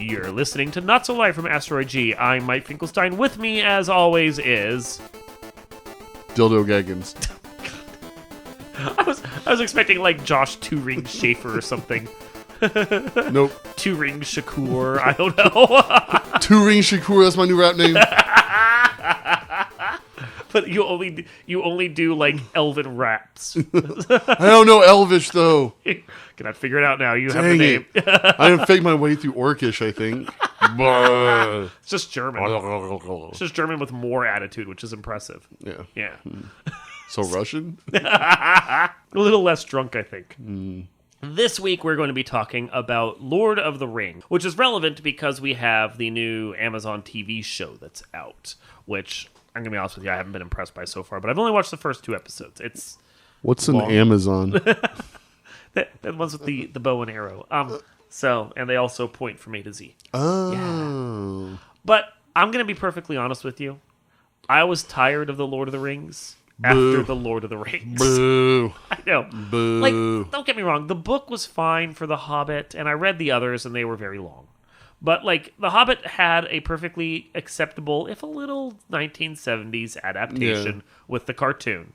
You're listening to Not So Live from Asteroid G. I'm Mike Finkelstein. With me, as always, is... Dildo Gaggins. I was expecting, like, Josh Two-Ring Schaefer or something. Nope. Two-Ring Shakur. I don't know. Two-Ring Shakur, that's my new rap name. But you only do, like, elven raps. I don't know Elvish, though. Cannot figure it out now. You have the Dang name. I didn't fake my way through Orcish, I think. It's just German. It's just German with more attitude, which is impressive. Yeah. Yeah. So Russian? A little less drunk, I think. This week, we're going to be talking about Lord of the Rings, which is relevant because we have the new Amazon TV show that's out, which, I'm going to be honest with you, I haven't been impressed by so far, but I've only watched the first 2 episodes. It's What's an long. Amazon? that one's with the bow and arrow. And they also point from A to Z. Oh. But I'm going to be perfectly honest with you. I was tired of the Lord of the Rings after the Lord of the Rings. Boo. I know. Boo. Like, don't get me wrong. The book was fine for The Hobbit, and I read the others, and they were very long. But, like, The Hobbit had a perfectly acceptable, if a little 1970s adaptation with the cartoon.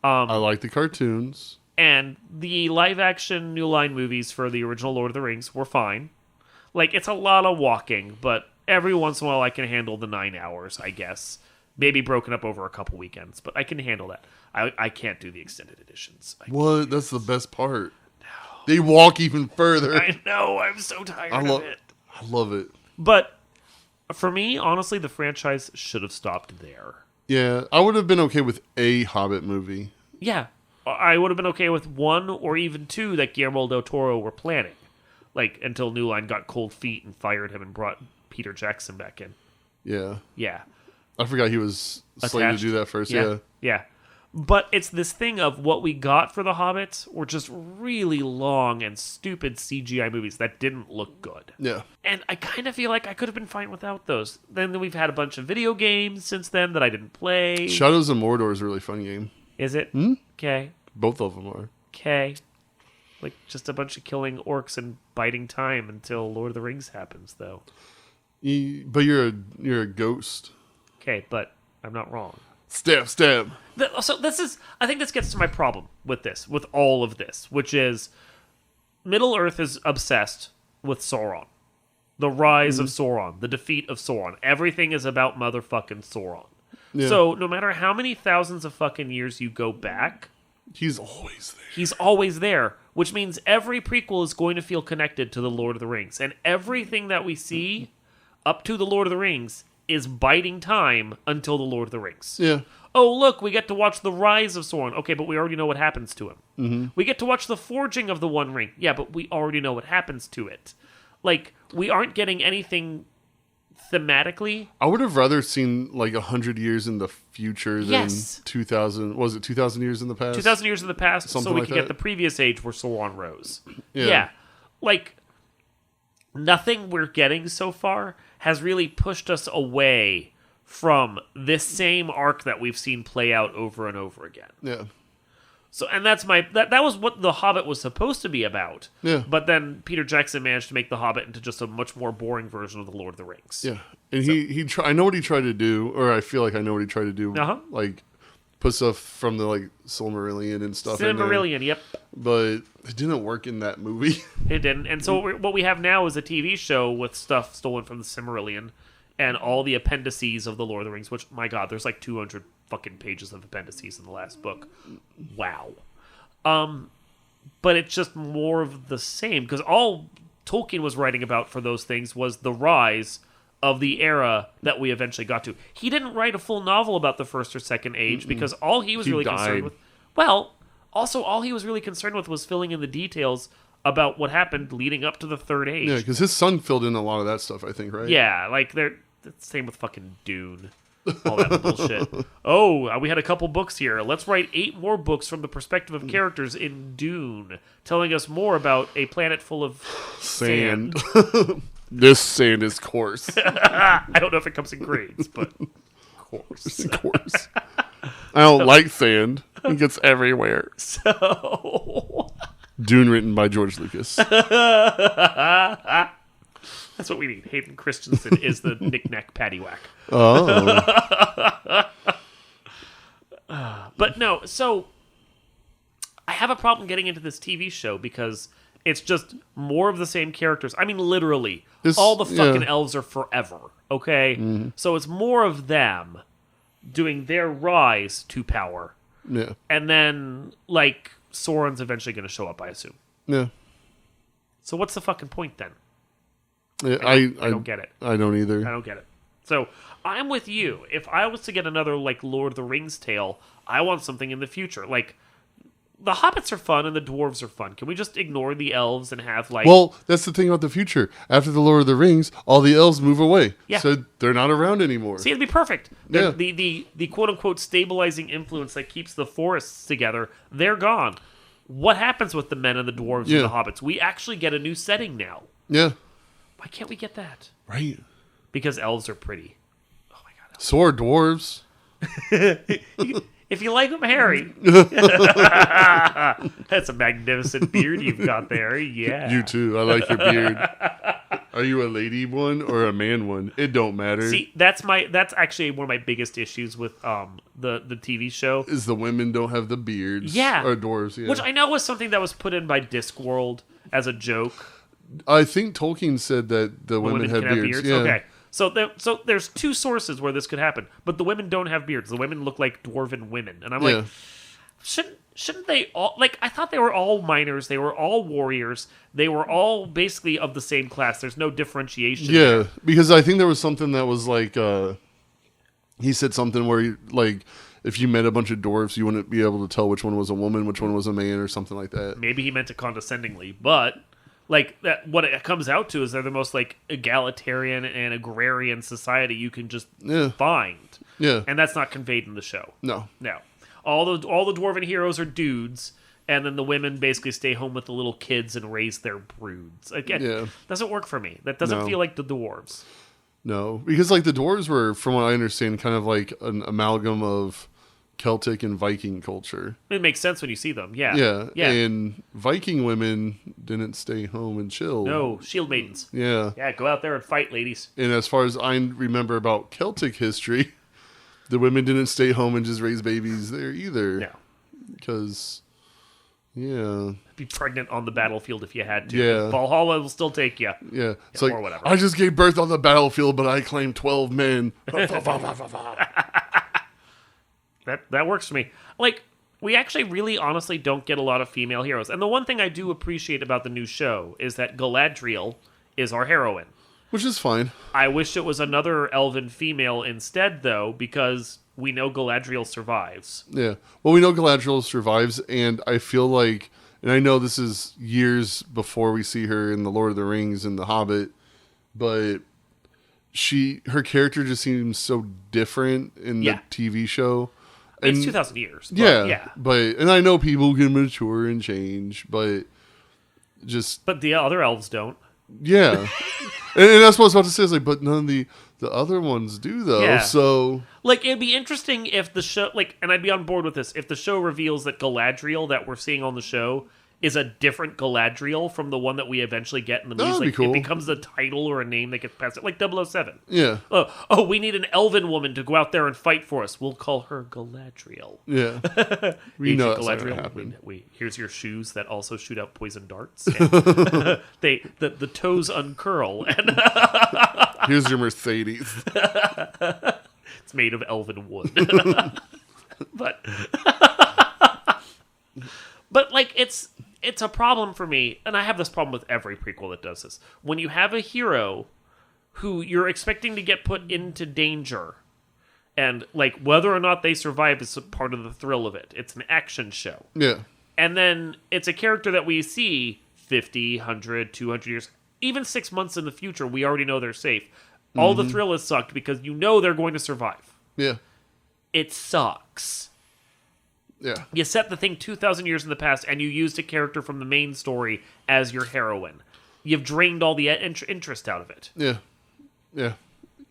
I like the cartoons. And the live-action New Line movies for the original Lord of the Rings were fine. Like, it's a lot of walking, but every once in a while I can handle the 9 hours, I guess. Maybe broken up over a couple weekends, but I can handle that. I can't do the extended editions. What? That's the best part. No. They walk even further. I know, I'm so tired of it. I love it. But for me, honestly, the franchise should have stopped there. Yeah, I would have been okay with a Hobbit movie. Yeah, I would have been okay with 1 or even 2 that Guillermo del Toro were planning. Like, until New Line got cold feet and fired him and brought Peter Jackson back in. Yeah. Yeah. I forgot he was slated to do that first. Yeah. Yeah. But it's this thing of what we got for The Hobbit were just really long and stupid CGI movies that didn't look good. Yeah. And I kind of feel like I could have been fine without those. Then we've had a bunch of video games since then that I didn't play. Shadows of Mordor is a really fun game. Is it? Okay. Both of them are. Okay. Like, just a bunch of killing orcs and biding time until Lord of the Rings happens, though. But you're a ghost. Okay, but I'm not wrong. Stab. So I think this gets to my problem with all of this, which is Middle-earth is obsessed with Sauron. The rise of Sauron, the defeat of Sauron. Everything is about motherfucking Sauron. Yeah. So no matter how many thousands of fucking years you go back, He's always there. he's always there, which means every prequel is going to feel connected to the Lord of the Rings. And everything that we see up to the Lord of the Rings is biding time until the Lord of the Rings. Yeah. Oh, look, we get to watch the rise of Sauron. Okay, but we already know what happens to him. Mm-hmm. We get to watch the forging of the One Ring. Yeah, but we already know what happens to it. Like, we aren't getting anything thematically. I would have rather seen like 100 years in the future than Yes. 2,000. Was it 2,000 years in the past? 2,000 years in the past, Something so we like can get that. the previous age where Sauron rose. Yeah. Like, nothing we're getting so far has really pushed us away from this same arc that we've seen play out over and over again. Yeah. So, and that's that was what The Hobbit was supposed to be about. Yeah. But then Peter Jackson managed to make The Hobbit into just a much more boring version of The Lord of the Rings. Yeah. And I know what he tried to do, or I feel like I know what he tried to do. Uh-huh. Like, put stuff from the like Silmarillion and stuff in there. Silmarillion, yep. But it didn't work in that movie. It didn't. And so what we have now is a TV show with stuff stolen from the Silmarillion and all the appendices of The Lord of the Rings, which, my God, there's like 200 fucking pages of appendices in the last book. Wow. But it's just more of the same, because all Tolkien was writing about for those things was the rise of the era that we eventually got to. He didn't write a full novel about the First or Second Age, because all he was really concerned with... Well, also, all he was really concerned with was filling in the details about what happened leading up to the Third Age. Yeah, because his son filled in a lot of that stuff, I think, right? Yeah, like they're the same with fucking Dune. All that bullshit. Oh, we had a couple books here. Let's write 8 more books from the perspective of characters in Dune, telling us more about a planet full of sand. This sand is coarse. I don't know if it comes in grades, but coarse. Coarse. I don't like sand. It gets everywhere. So, Dune written by George Lucas. That's what we need. Hayden Christensen is the knick-knack paddywhack. Oh. But no, so I have a problem getting into this TV show because it's just more of the same characters. I mean, literally, all the fucking elves are forever, okay? Mm-hmm. So it's more of them doing their rise to power. Yeah. And then, like, Sauron's eventually going to show up, I assume. Yeah. So what's the fucking point then? Yeah, I don't get it. I don't either. I don't get it. So I'm with you. If I was to get another, like, Lord of the Rings tale, I want something in the future. Like, the hobbits are fun and the dwarves are fun. Can we just ignore the elves and have, like... Well, that's the thing about the future. After the Lord of the Rings, all the elves move away. Yeah. So they're not around anymore. See, it'd be perfect. Yeah. The quote-unquote stabilizing influence that keeps the forests together, they're gone. What happens with the men and the dwarves and the hobbits? We actually get a new setting now. Yeah. Why can't we get that? Right. Because elves are pretty. Oh my god. So are dwarves. If you like them, Harry. That's a magnificent beard you've got there. Yeah. You too. I like your beard. Are you a lady one or a man one? It don't matter. See, that's actually one of my biggest issues with the TV show. Is the women don't have the beards. Yeah. Or dwarves, yeah. Which I know was something that was put in by Discworld as a joke. I think Tolkien said that the women had can beards. have beards. Yeah. Okay. So there's two sources where this could happen, but the women don't have beards. The women look like dwarven women, and I'm like, shouldn't they all? Like, I thought they were all miners. They were all warriors. They were all basically of the same class. There's no differentiation. Yeah, there. because I think there was something that was like, he said something where like, if you met a bunch of dwarves, you wouldn't be able to tell which one was a woman, which one was a man, or something like that. Maybe he meant it condescendingly, but. Like, that, what it comes out to is they're the most, like, egalitarian and agrarian society you can just find. Yeah. And that's not conveyed in the show. No. No. All the dwarven heroes are dudes, and then the women basically stay home with the little kids and raise their broods. Again, doesn't work for me. That doesn't feel like the dwarves. No. Because, like, the dwarves were, from what I understand, kind of like an amalgam of Celtic and Viking culture. It makes sense when you see them, yeah. Yeah. And Viking women didn't stay home and chill. No, shield maidens. Yeah. Yeah, go out there and fight, ladies. And as far as I remember about Celtic history, the women didn't stay home and just raise babies there either. No. Because, yeah. Be pregnant on the battlefield if you had to. Yeah. Valhalla will still take you. Yeah. It's like, or whatever. I just gave birth on the battlefield, but I claimed 12 men. That works for me. Like, we actually really honestly don't get a lot of female heroes. And the one thing I do appreciate about the new show is that Galadriel is our heroine. Which is fine. I wish it was another elven female instead, though, because we know Galadriel survives. Yeah. Well, we know Galadriel survives, and I feel like, and I know this is years before we see her in The Lord of the Rings and The Hobbit, but her character just seems so different in the TV show. It's 2,000 years. But and I know people can mature and change, but the other elves don't. Yeah, and that's what I was about to say. Is like, but none of the other ones do though. Yeah. So, like, it'd be interesting if the show, like, and I'd be on board with this if the show reveals that Galadriel that we're seeing on the show is a different Galadriel from the one that we eventually get in the movies. That'd be cool. It becomes a title or a name that gets passed, like 007. Yeah. We need an elven woman to go out there and fight for us. We'll call her Galadriel. Yeah. We know that's gonna happen. Here's your shoes that also shoot out poison darts. And the toes uncurl. And here's your Mercedes. It's made of elven wood. But like, it's a problem for me, and I have this problem with every prequel that does this. When you have a hero who you're expecting to get put into danger, and like whether or not they survive is part of the thrill of it. It's an action show. Yeah. And then it's a character that we see 50, 100, 200 years, even 6 months in the future, we already know they're safe. All the thrill is sucked because you know they're going to survive. Yeah. It sucks. Yeah. You set the thing 2,000 years in the past, and you used a character from the main story as your heroine. You've drained all the interest out of it. Yeah. Yeah.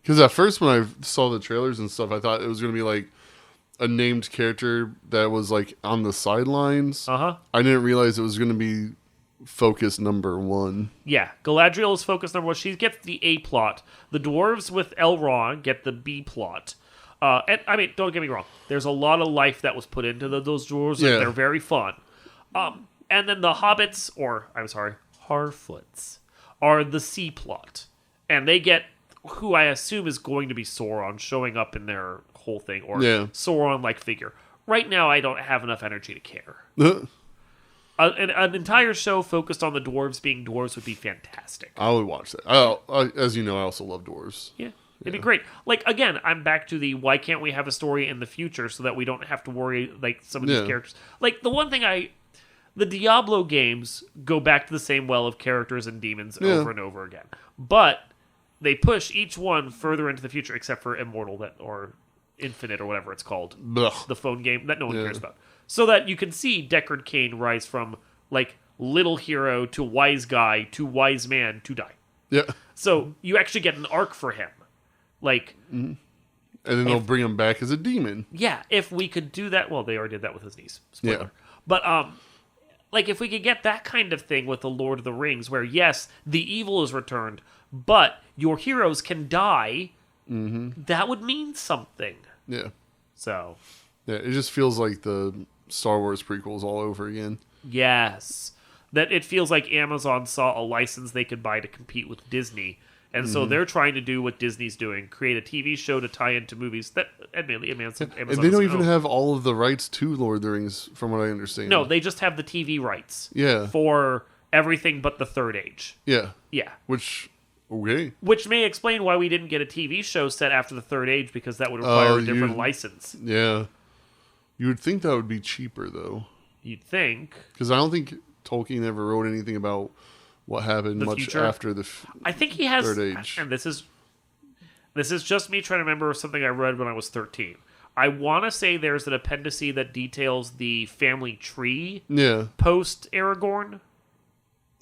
Because at first when I saw the trailers and stuff, I thought it was going to be like a named character that was like on the sidelines. Uh-huh. I didn't realize it was going to be focus number one. Yeah, Galadriel is focus number one. She gets the A plot. The dwarves with Elrond get the B plot. And I mean, don't get me wrong. There's a lot of life that was put into those dwarves, Yeah. and they're very fun. And then the hobbits, or I'm sorry, Harfoots, are the C plot, and they get who I assume is going to be Sauron showing up in their whole thing, or Yeah. Sauron-like figure. Right now, I don't have enough energy to care. An entire show focused on the dwarves being dwarves would be fantastic. I would watch that. As you know, I also love dwarves. Yeah. It'd be great. Like, again, I'm back to the why can't we have a story in the future so that we don't have to worry, like, some of these Yeah. characters. Like, the one thing the Diablo games go back to the same well of characters and demons over and over again. But they push each one further into the future, except for Immortal or Infinite or whatever it's called. Blech. The phone game that no one cares about. So that you can see Deckard Cain rise from, like, little hero to wise guy to wise man to die. Yeah. So you actually get an arc for him. Like, And then they'll bring him back as a demon. yeah, if we could do that, well, they already did that with his niece. Spoiler. Yeah. But like if we could get that kind of thing with the Lord of the Rings, where yes, the evil is returned, but your heroes can die, that would mean something. Yeah. So, Yeah. It just feels like the Star Wars prequels all over again. yes, that it feels like Amazon saw a license they could buy to compete with Disney. And so they're trying to do what Disney's doing, create a TV show to tie into movies that, admittedly, Amazon And they don't doesn't even own. have all of the rights to Lord of the Rings, from what I understand. No, they just have the TV rights. Yeah. For everything but the Third Age. Yeah. Yeah. Which, okay. Which may explain why we didn't get a TV show set after the Third Age, because that would require a different license. Yeah. You would think that would be cheaper, though. You'd think. Because I don't think Tolkien ever wrote anything about what happened The much future? after the I think he has. Third Age. And this is just me trying to remember something I read when I was 13. I want to say there's an appendice that details the family tree Yeah. post Aragorn.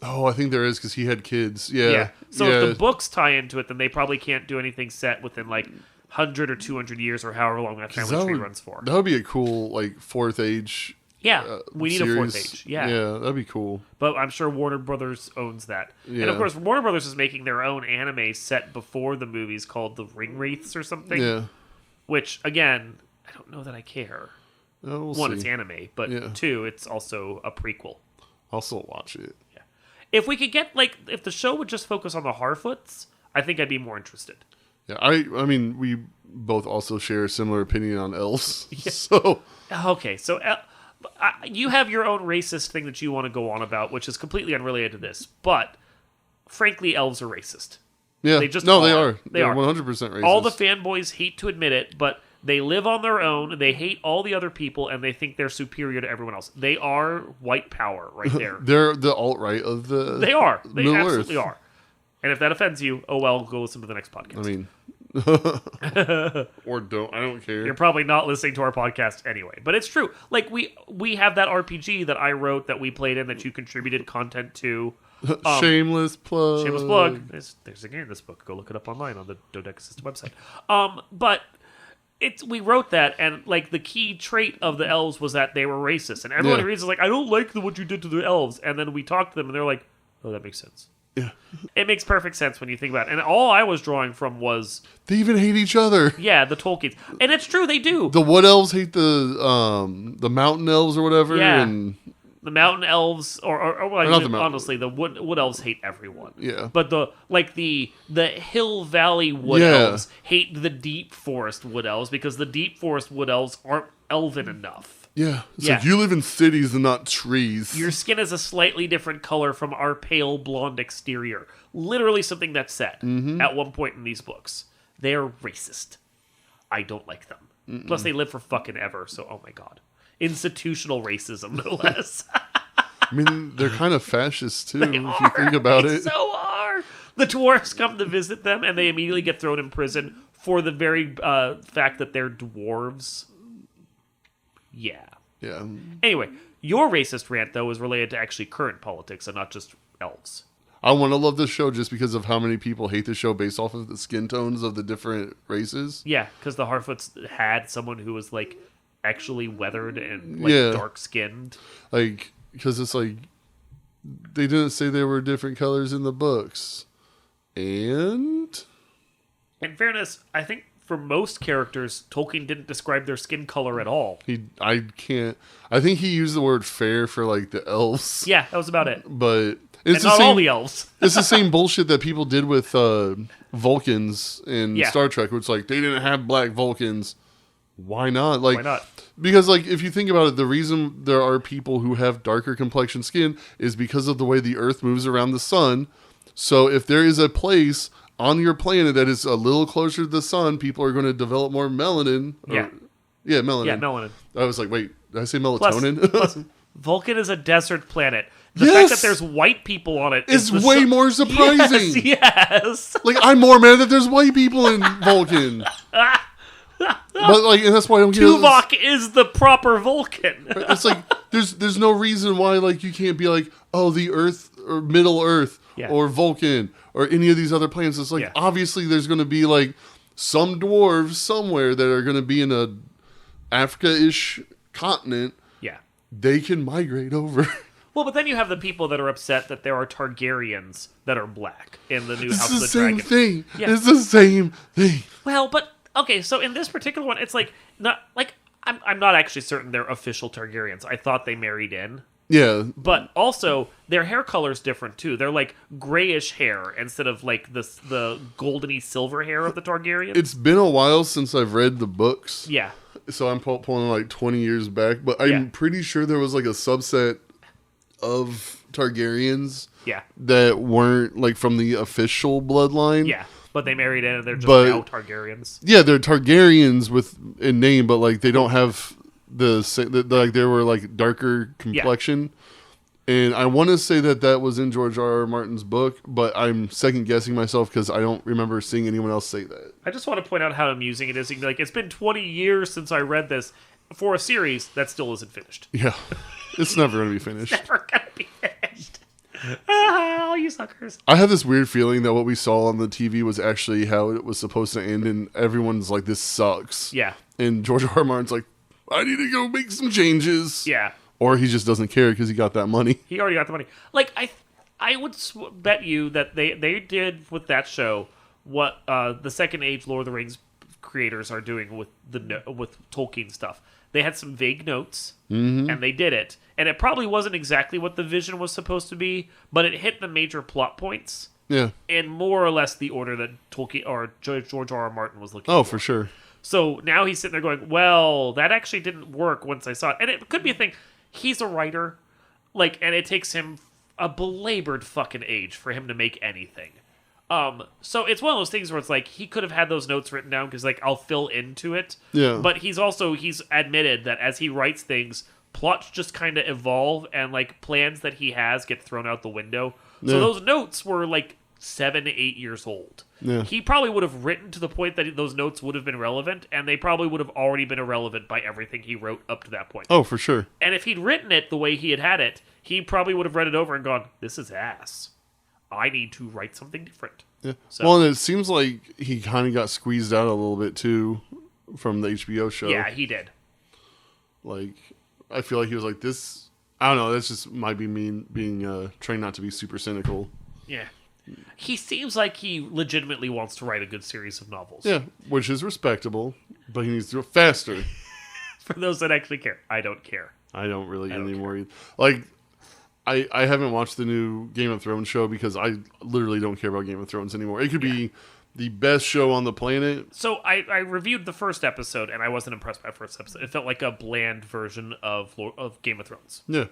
Oh, I think there is, because he had kids. Yeah. So if the books tie into it, then they probably can't do anything set within like 100 or 200 years or however long that family tree runs for. That would be a cool, like, Fourth Age. Yeah, we need a Fourth series. Age. Yeah. That'd be cool. But I'm sure Warner Brothers owns that. Yeah. And of course, Warner Brothers is making their own anime set before the movies called The Ring Wraiths or something. Yeah. Which, again, I don't know that I care. We'll One, see. it's anime. But Yeah. two, it's also a prequel. I'll still watch it. If we could get, like, if the show would just focus on the Harfoots, I think I'd be more interested. Yeah, I mean, we both also share a similar opinion on elves. So, Okay, so you have your own racist thing that you want to go on about, which is completely unrelated to this. But, frankly, elves are racist. yeah. They just they are. are. They They're are. 100% racist. All the fanboys hate to admit it, but they live on their own, they hate all the other people, and they think they're superior to everyone else. They are white power right there. They're the alt-right of the They are. They Middle absolutely Earth. are. And if that offends you, oh well, go listen to the next podcast. I mean, or don't. I don't care. You're probably not listening to our podcast anyway. But it's true. Like, we have that RPG that I wrote that we played in that you contributed content to. Shameless plug. Shameless plug. There's again this book. Go look it up online on the Dodeca System website. But we wrote that, and like the key trait of the elves was that they were racist, and everyone Yeah. reads is like, I don't like what you did to the elves, and then we talked to them, and they're like, oh, that makes sense. Yeah. It makes perfect sense when you think about it. And all I was drawing from was, They even hate each other. yeah, the Tolkiens, and it's true they do. The wood elves hate the mountain elves or whatever. Yeah. And The mountain elves, or well, not the mountain- honestly, the wood elves hate everyone. Yeah. But the hill valley wood Yeah. elves hate the deep forest wood elves because the deep forest wood elves aren't elven enough. yeah, it's Yeah. like you live in cities and not trees. Your skin is a slightly different color from our pale blonde exterior. Literally something that's said at one point in these books. They're racist. I don't like them. Plus, they live for fucking ever. So, oh my god, institutional racism, no less. I mean, they're kind of fascist too, They if you are. think about They it. so are. The dwarves come to visit them, and they immediately get thrown in prison for the very fact that they're dwarves. Yeah. Yeah. Anyway, your racist rant, though, is related to actually current politics and not just elves. I want to love this show just because of how many people hate the show based off of the skin tones of the different races. Yeah, because the Harfoots had someone who was, like, actually weathered and, like, Yeah. dark-skinned. Like, because it's like, They didn't say they were different colors in the books. And In fairness, I think for most characters, Tolkien didn't describe their skin color at all. I think he used the word fair for like the elves. Yeah, that was about it. But And it's not all the elves. it's the same bullshit that people did with Vulcans in Yeah. Star Trek, where it's like they didn't have black Vulcans. Why not? Like, Why not? Because like if you think about it, the reason there are people who have darker complexion skin is because of the way the Earth moves around the sun. So if there is a place on your planet that is a little closer to the sun, people are going to develop more melanin. Yeah. Yeah, melanin. Yeah, melanin. I was like, wait, did I say melatonin? Plus, Vulcan is a desert planet. The Yes! fact that there's white people on it It's is way more surprising. Yes. Like, I'm more mad that there's white people in Vulcan. But like, and that's why I don't get Tuvok is the proper Vulcan. It's like there's no reason why like you can't be like, oh, the Earth or Middle Earth Yeah. or Vulcan or any of these other planets. It's like Yeah. obviously there's going to be like some dwarves somewhere that are going to be in a Africa-ish continent. Yeah. They can migrate over. Well, but then you have the people that are upset that there are Targaryens that are black in the new It's House the of the same Dragon. thing. Yeah. It's the same thing. Well, but okay, so in this particular one, it's like not like I'm not actually certain they're official Targaryens. I thought they married in. Yeah. But also, their hair color's different too. They're like grayish hair instead of like the goldeny silver hair of the Targaryens. It's been a while since I've read the books. Yeah. So I'm pulling like 20 years back, but I'm Yeah. pretty sure there was like a subset of Targaryens Yeah. that weren't like from the official bloodline. Yeah. But they married in and they're just But- now Targaryens. Yeah, they're Targaryens in name, but like they don't have like they were like darker complexion. And I want to say that was in George R.R. Martin's book, but I'm second guessing myself because I don't remember seeing anyone else say that. I just want to point out how amusing it is. You can be like, it's been 20 years since I read this for a series that still isn't finished. Yeah, it's never going to be finished. Never gonna be finished. Ah, you suckers. I have this weird feeling that what we saw on the TV was actually how it was supposed to end, and everyone's like, "This sucks." Yeah. And George R. R. Martin's like, "I need to go make some changes." Yeah. Or he just doesn't care because he got that money. He already got the money. Like I would bet you that they did with that show what the Second Age Lord of the Rings creators are doing with with Tolkien stuff. They had some vague notes and they did it, and it probably wasn't exactly what the vision was supposed to be, but it hit the major plot points Yeah. in more or less the order that Tolkien or George R. R. Martin was looking. Oh, for sure. So now he's sitting there going, well, that actually didn't work once I saw it. And it could be a thing. He's a writer, like, and it takes him a belabored fucking age for him to make anything. So it's one of those things where it's like, he could have had those notes written down because, like, I'll fill into it. Yeah. But he's admitted that as he writes things, plots just kind of evolve and, like, plans that he has get thrown out the window. So Yeah. those notes were, like, 7 to 8 years old. Yeah. He probably would have written to the point that those notes would have been relevant, and they probably would have already been irrelevant by everything he wrote up to that point. Oh, for sure. And if he'd written it the way he had it, he probably would have read it over and gone, this is ass. I need to write something different. Yeah. So- Well, and it seems like he kind of got squeezed out a little bit too from the HBO show. Yeah, he did. Like, I feel like he was like this. I don't know. That's just might be me being trained not to be super cynical. Yeah. He seems like he legitimately wants to write a good series of novels. Yeah, which is respectable, but he needs to do it faster. For those that actually care. I don't care. I don't really don't anymore. Like, I haven't watched the new Game of Thrones show because I literally don't care about Game of Thrones anymore. It could be the best show on the planet. So I reviewed the first episode, and I wasn't impressed by the first episode. It felt like a bland version of Game of Thrones. Yeah.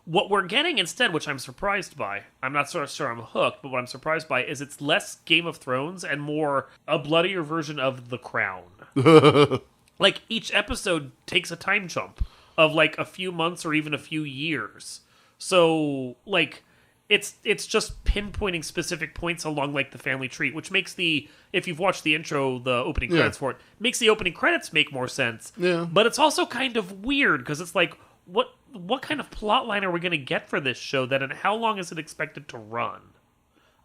What we're getting instead, which I'm surprised by, I'm not sort of sure I'm hooked, but what I'm surprised by is it's less Game of Thrones and more a bloodier version of The Crown. Like, each episode takes a time jump of, like, a few months or even a few years. So, like, it's just pinpointing specific points along, like, the family tree, which makes if you've watched the intro, the opening credits for it, makes the opening credits make more sense. Yeah. But it's also kind of weird, because it's like, what kind of plot line are we going to get for this show, and how long is it expected to run?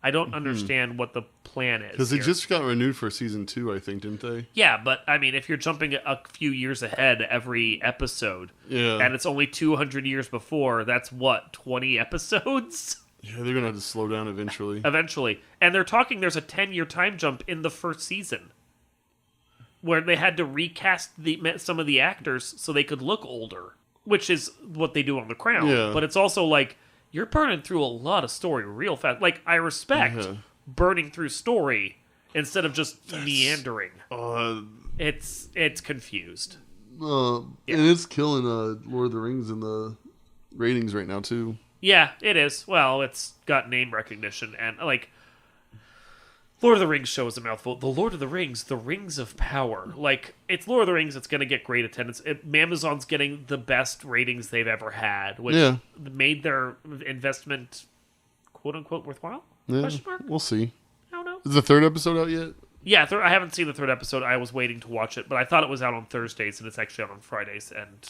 I don't understand what the plan is. Because they here. just got renewed for season 2, I think, didn't they? Yeah, but I mean, if you're jumping a few years ahead every episode, Yeah. and it's only 200 years before, that's what, 20 episodes? Yeah, they're going to have to slow down eventually. Eventually. And they're talking there's a 10-year time jump in the first season where they had to recast some of the actors so they could look older, which is what they do on The Crown. Yeah. But it's also like, you're burning through a lot of story real fast. Like, I respect burning through story instead of just meandering. It's confused. And it's killing Lord of the Rings in the ratings right now, too. Yeah, it is. Well, it's got name recognition, and, like, Lord of the Rings show is a mouthful. The Lord of the Rings, the Rings of Power. Like, it's Lord of the Rings, it's going to get great attendance. Amazon's getting the best ratings they've ever had, which made their investment, quote-unquote, worthwhile? Yeah, Question mark? we'll see. I don't know. Is the 3rd episode out yet? Yeah, I haven't seen the 3rd episode. I was waiting to watch it, but I thought it was out on Thursdays, and it's actually out on Fridays, and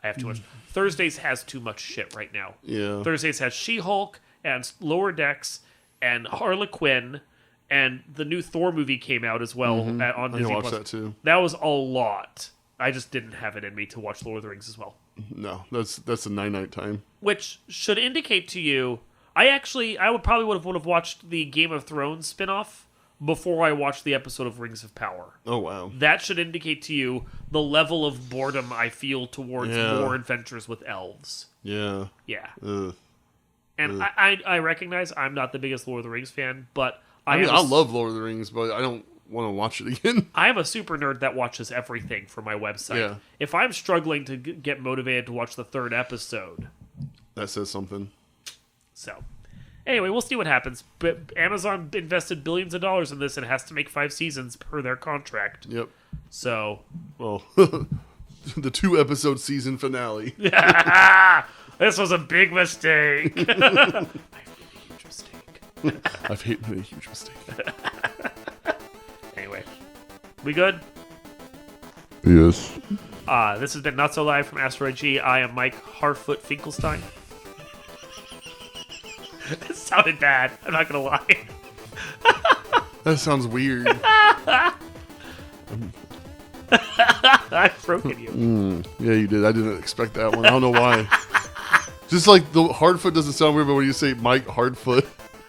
I have too much. Thursdays has too much shit right now. Yeah. Thursdays has She-Hulk, and Lower Decks, and Harley Quinn, and the new Thor movie came out as well on I Disney+. can watch that, too. That was a lot. I just didn't have it in me to watch Lord of the Rings as well. No, that's a 9-night time. Which should indicate to you, I would have watched the Game of Thrones spin-off before I watched the episode of Rings of Power. Oh, wow. That should indicate to you the level of boredom I feel towards more adventures with elves. Yeah. Yeah. Ugh. And I recognize I'm not the biggest Lord of the Rings fan, but I love Lord of the Rings, but I don't want to watch it again. I am a super nerd that watches everything for my website. Yeah. If I'm struggling to get motivated to watch the 3rd episode... That says something. So, anyway, we'll see what happens. But Amazon invested billions of dollars in this and has to make 5 seasons per their contract. Yep. So... Well, the 2-episode season finale. This was a big mistake. I made a huge mistake. I've made a huge mistake. Anyway, we good? Yes. This has been Not So Live from Asteroid G. I am Mike Harfoot Finkelstein. It sounded bad. I'm not going to lie. That sounds weird. I've broken you. Yeah, you did. I didn't expect that one. I don't know why. Just like the Hardfoot doesn't sound weird, but when you say Mike Hardfoot,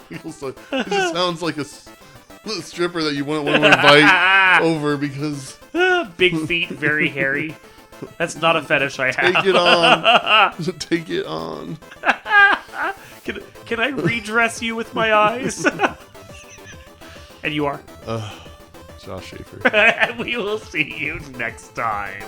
it just sounds like a stripper that you wouldn't want to invite over because... Big feet, very hairy. That's not a fetish I have. Take it on. Take it on. Can I redress you with my eyes? And you are. Josh Schaefer. And we will see you next time.